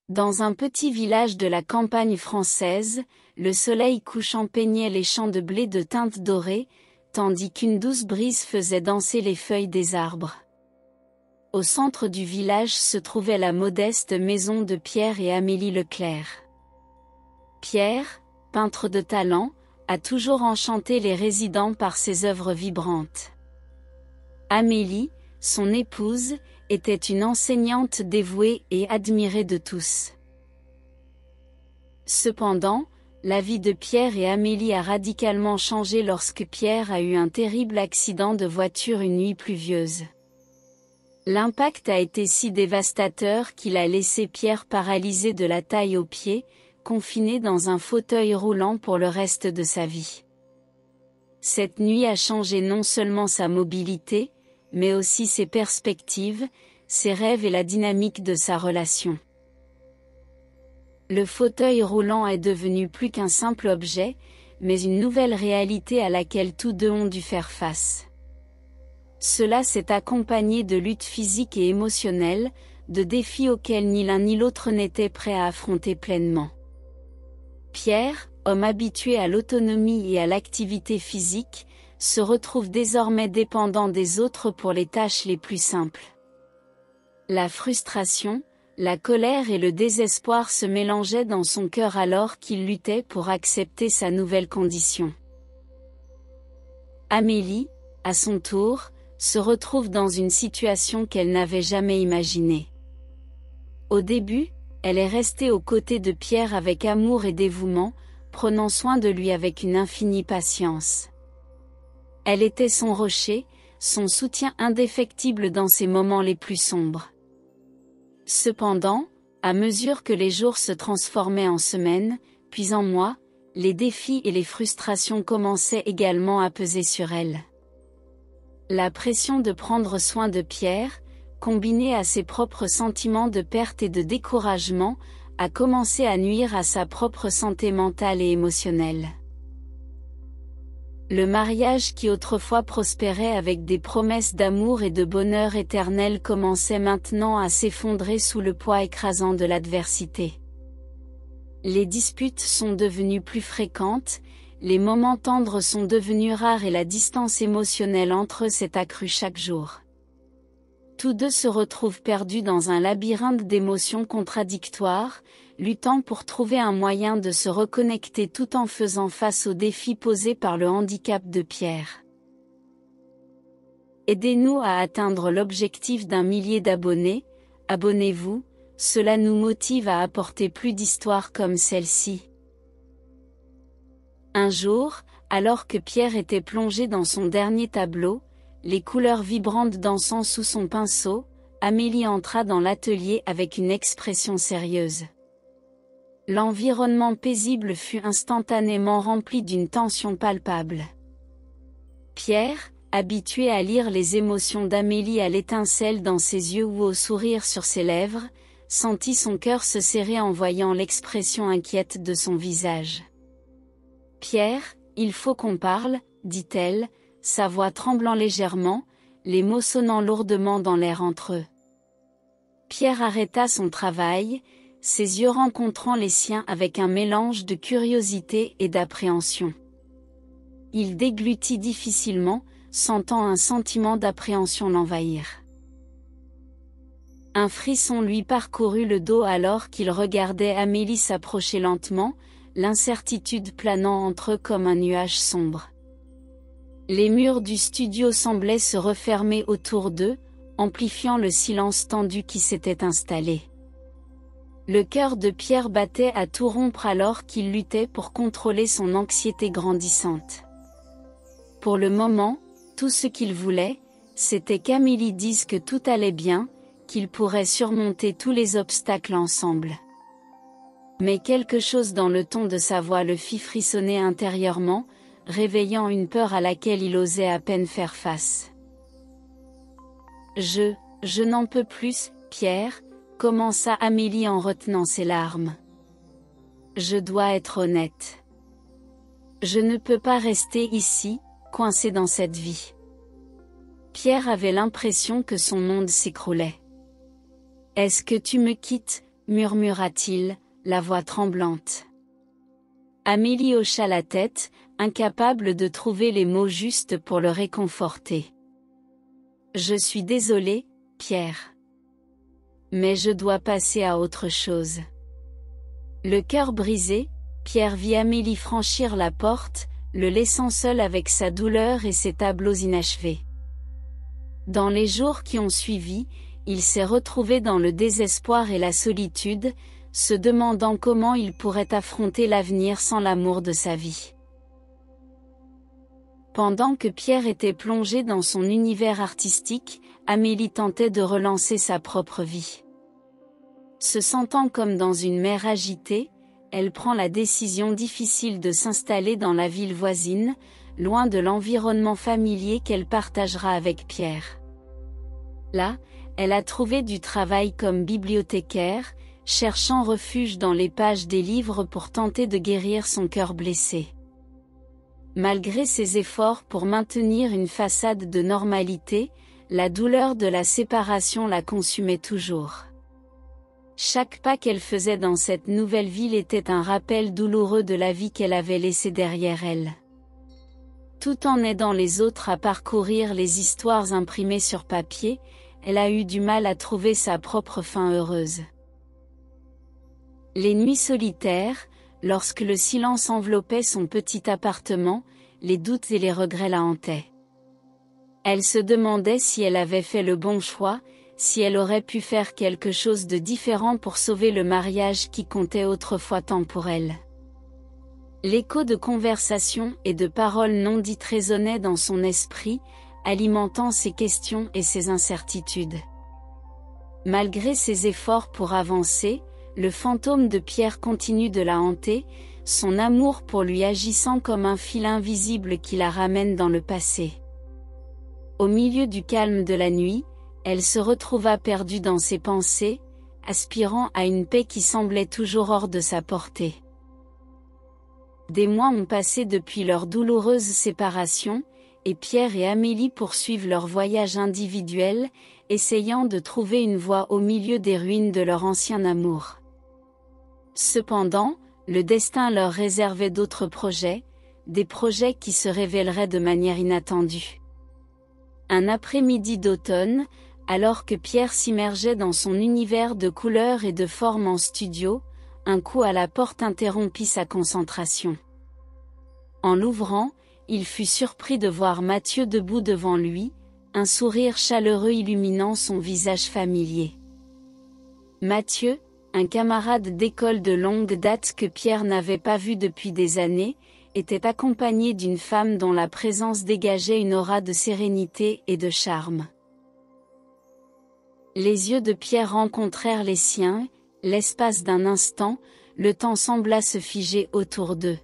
Dans un petit village de la campagne française, le soleil couchant peignait les champs de blé de teinte dorée, tandis qu'une douce brise faisait danser les feuilles des arbres. Au centre du village se trouvait la modeste maison de Pierre et Amélie Leclerc. Pierre, peintre de talent, a toujours enchanté les résidents par ses œuvres vibrantes. Amélie, son épouse, était une enseignante dévouée et admirée de tous. Cependant, la vie de Pierre et Amélie a radicalement changé lorsque Pierre a eu un terrible accident de voiture une nuit pluvieuse. L'impact a été si dévastateur qu'il a laissé Pierre paralysé de la taille aux pieds, confiné dans un fauteuil roulant pour le reste de sa vie. Cette nuit a changé non seulement sa mobilité, mais aussi ses perspectives, ses rêves et la dynamique de sa relation. Le fauteuil roulant est devenu plus qu'un simple objet, mais une nouvelle réalité à laquelle tous deux ont dû faire face. Cela s'est accompagné de luttes physiques et émotionnelles, de défis auxquels ni l'un ni l'autre n'était prêt à affronter pleinement. Pierre, homme habitué à l'autonomie et à l'activité physique, se retrouve désormais dépendant des autres pour les tâches les plus simples. La frustration, la colère et le désespoir se mélangeaient dans son cœur alors qu'il luttait pour accepter sa nouvelle condition. Amélie, à son tour, se retrouve dans une situation qu'elle n'avait jamais imaginée. Au début, elle est restée aux côtés de Pierre avec amour et dévouement, prenant soin de lui avec une infinie patience. Elle était son rocher, son soutien indéfectible dans ses moments les plus sombres. Cependant, à mesure que les jours se transformaient en semaines, puis en mois, les défis et les frustrations commençaient également à peser sur elle. La pression de prendre soin de Pierre, combinée à ses propres sentiments de perte et de découragement, a commencé à nuire à sa propre santé mentale et émotionnelle. Le mariage qui autrefois prospérait avec des promesses d'amour et de bonheur éternel commençait maintenant à s'effondrer sous le poids écrasant de l'adversité. Les disputes sont devenues plus fréquentes, les moments tendres sont devenus rares et la distance émotionnelle entre eux s'est accrue chaque jour. Tous deux se retrouvent perdus dans un labyrinthe d'émotions contradictoires, luttant pour trouver un moyen de se reconnecter tout en faisant face aux défis posés par le handicap de Pierre. Aidez-nous à atteindre l'objectif d'1 million d'abonnés, abonnez-vous, cela nous motive à apporter plus d'histoires comme celle-ci. Un jour, alors que Pierre était plongé dans son dernier tableau, les couleurs vibrantes dansant sous son pinceau, Amélie entra dans l'atelier avec une expression sérieuse. L'environnement paisible fut instantanément rempli d'une tension palpable. Pierre, habitué à lire les émotions d'Amélie à l'étincelle dans ses yeux ou au sourire sur ses lèvres, sentit son cœur se serrer en voyant l'expression inquiète de son visage. « Pierre, il faut qu'on parle, dit-elle, sa voix tremblant légèrement, les mots sonnant lourdement dans l'air entre eux. Pierre arrêta son travail, ses yeux rencontrant les siens avec un mélange de curiosité et d'appréhension. Il déglutit difficilement, sentant un sentiment d'appréhension l'envahir. Un frisson lui parcourut le dos alors qu'il regardait Amélie s'approcher lentement, l'incertitude planant entre eux comme un nuage sombre. Les murs du studio semblaient se refermer autour d'eux, amplifiant le silence tendu qui s'était installé. Le cœur de Pierre battait à tout rompre alors qu'il luttait pour contrôler son anxiété grandissante. Pour le moment, tout ce qu'il voulait, c'était qu'Amélie dise que tout allait bien, qu'ils pourraient surmonter tous les obstacles ensemble. Mais quelque chose dans le ton de sa voix le fit frissonner intérieurement, réveillant une peur à laquelle il osait à peine faire face. Je n'en peux plus, Pierre, commença Amélie en retenant ses larmes. Je dois être honnête. Je ne peux pas rester ici, coincé dans cette vie. Pierre avait l'impression que son monde s'écroulait. Est-ce que tu me quittes, murmura-t-il, la voix tremblante. Amélie hocha la tête, incapable de trouver les mots justes pour le réconforter. Je suis désolée, Pierre. Mais je dois passer à autre chose. Le cœur brisé, Pierre vit Amélie franchir la porte, le laissant seul avec sa douleur et ses tableaux inachevés. Dans les jours qui ont suivi, il s'est retrouvé dans le désespoir et la solitude, se demandant comment il pourrait affronter l'avenir sans l'amour de sa vie. Pendant que Pierre était plongé dans son univers artistique, Amélie tentait de relancer sa propre vie. Se sentant comme dans une mer agitée, elle prend la décision difficile de s'installer dans la ville voisine, loin de l'environnement familier qu'elle partagera avec Pierre. Là, elle a trouvé du travail comme bibliothécaire, cherchant refuge dans les pages des livres pour tenter de guérir son cœur blessé. Malgré ses efforts pour maintenir une façade de normalité, la douleur de la séparation la consumait toujours. Chaque pas qu'elle faisait dans cette nouvelle ville était un rappel douloureux de la vie qu'elle avait laissée derrière elle. Tout en aidant les autres à parcourir les histoires imprimées sur papier, elle a eu du mal à trouver sa propre fin heureuse. Les nuits solitaires, lorsque le silence enveloppait son petit appartement, les doutes et les regrets la hantaient. Elle se demandait si elle avait fait le bon choix, si elle aurait pu faire quelque chose de différent pour sauver le mariage qui comptait autrefois tant pour elle. L'écho de conversations et de paroles non dites résonnait dans son esprit, alimentant ses questions et ses incertitudes. Malgré ses efforts pour avancer, le fantôme de Pierre continue de la hanter, son amour pour lui agissant comme un fil invisible qui la ramène dans le passé. Au milieu du calme de la nuit, elle se retrouva perdue dans ses pensées, aspirant à une paix qui semblait toujours hors de sa portée. Des mois ont passé depuis leur douloureuse séparation, et Pierre et Amélie poursuivent leur voyage individuel, essayant de trouver une voie au milieu des ruines de leur ancien amour. Cependant, le destin leur réservait d'autres projets, des projets qui se révéleraient de manière inattendue. Un après-midi d'automne, alors que Pierre s'immergeait dans son univers de couleurs et de formes en studio, un coup à la porte interrompit sa concentration. En l'ouvrant, il fut surpris de voir Mathieu debout devant lui, un sourire chaleureux illuminant son visage familier. Mathieu, un camarade d'école de longue date que Pierre n'avait pas vu depuis des années, était accompagné d'une femme dont la présence dégageait une aura de sérénité et de charme. Les yeux de Pierre rencontrèrent les siens, l'espace d'un instant, le temps sembla se figer autour d'eux.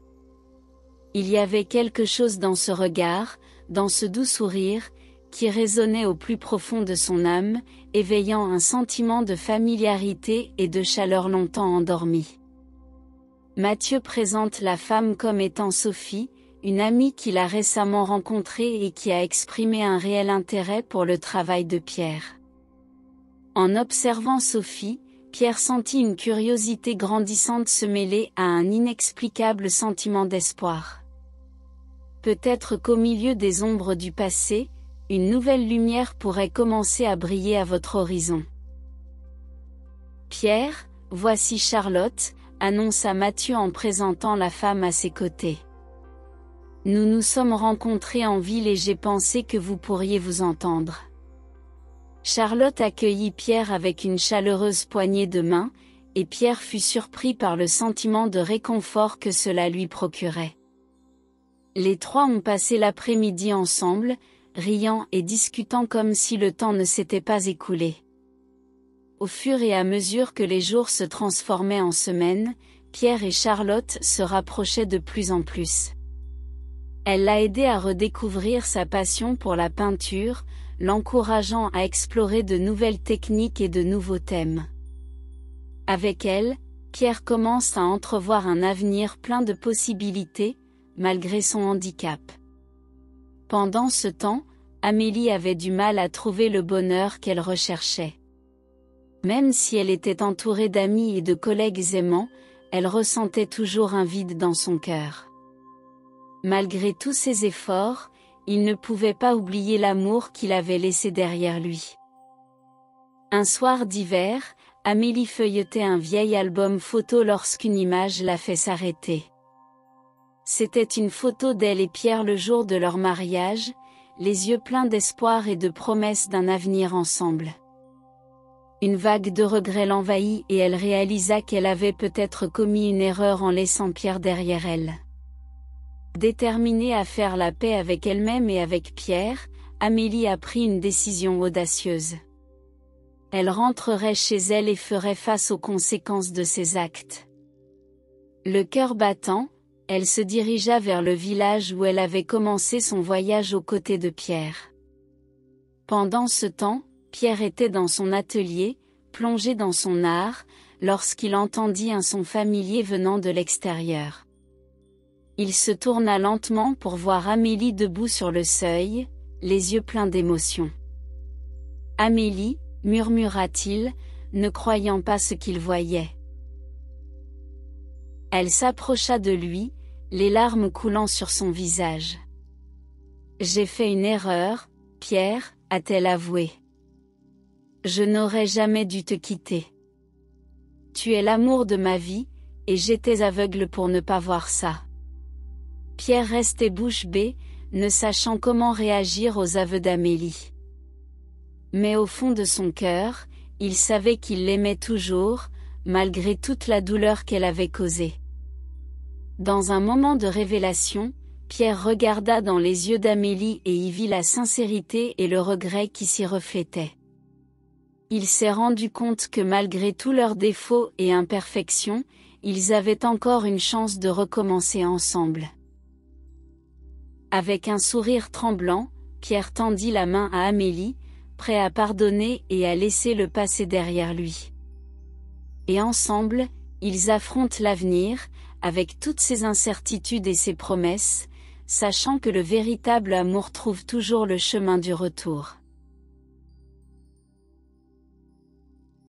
Il y avait quelque chose dans ce regard, dans ce doux sourire, qui résonnait au plus profond de son âme, éveillant un sentiment de familiarité et de chaleur longtemps endormi. Mathieu présente la femme comme étant Sophie, une amie qu'il a récemment rencontrée et qui a exprimé un réel intérêt pour le travail de Pierre. En observant Sophie, Pierre sentit une curiosité grandissante se mêler à un inexplicable sentiment d'espoir. Peut-être qu'au milieu des ombres du passé, une nouvelle lumière pourrait commencer à briller à votre horizon. Pierre, voici Charlotte, annonça Mathieu en présentant la femme à ses côtés. Nous nous sommes rencontrés en ville et j'ai pensé que vous pourriez vous entendre. Charlotte accueillit Pierre avec une chaleureuse poignée de main, et Pierre fut surpris par le sentiment de réconfort que cela lui procurait. Les trois ont passé l'après-midi ensemble, riant et discutant comme si le temps ne s'était pas écoulé. Au fur et à mesure que les jours se transformaient en semaines, Pierre et Charlotte se rapprochaient de plus en plus. Elle l'a aidé à redécouvrir sa passion pour la peinture, l'encourageant à explorer de nouvelles techniques et de nouveaux thèmes. Avec elle, Pierre commence à entrevoir un avenir plein de possibilités, malgré son handicap. Pendant ce temps, Amélie avait du mal à trouver le bonheur qu'elle recherchait. Même si elle était entourée d'amis et de collègues aimants, elle ressentait toujours un vide dans son cœur. Malgré tous ses efforts, il ne pouvait pas oublier l'amour qu'il avait laissé derrière lui. Un soir d'hiver, Amélie feuilletait un vieil album photo lorsqu'une image l'a fait s'arrêter. C'était une photo d'elle et Pierre le jour de leur mariage, les yeux pleins d'espoir et de promesses d'un avenir ensemble. Une vague de regret l'envahit et elle réalisa qu'elle avait peut-être commis une erreur en laissant Pierre derrière elle. Déterminée à faire la paix avec elle-même et avec Pierre, Amélie a pris une décision audacieuse. Elle rentrerait chez elle et ferait face aux conséquences de ses actes. Le cœur battant, elle se dirigea vers le village où elle avait commencé son voyage aux côtés de Pierre. Pendant ce temps, Pierre était dans son atelier, plongé dans son art, lorsqu'il entendit un son familier venant de l'extérieur. Il se tourna lentement pour voir Amélie debout sur le seuil, les yeux pleins d'émotion. « Amélie » murmura-t-il, ne croyant pas ce qu'il voyait. Elle s'approcha de lui, les larmes coulant sur son visage. « J'ai fait une erreur, Pierre » a-t-elle avoué. « Je n'aurais jamais dû te quitter. Tu es l'amour de ma vie, et j'étais aveugle pour ne pas voir ça. » Pierre restait bouche bée, ne sachant comment réagir aux aveux d'Amélie. Mais au fond de son cœur, il savait qu'il l'aimait toujours, malgré toute la douleur qu'elle avait causée. Dans un moment de révélation, Pierre regarda dans les yeux d'Amélie et y vit la sincérité et le regret qui s'y reflétaient. Il s'est rendu compte que malgré tous leurs défauts et imperfections, ils avaient encore une chance de recommencer ensemble. Avec un sourire tremblant, Pierre tendit la main à Amélie, prêt à pardonner et à laisser le passé derrière lui. Et ensemble, ils affrontent l'avenir, avec toutes ses incertitudes et ses promesses, sachant que le véritable amour trouve toujours le chemin du retour.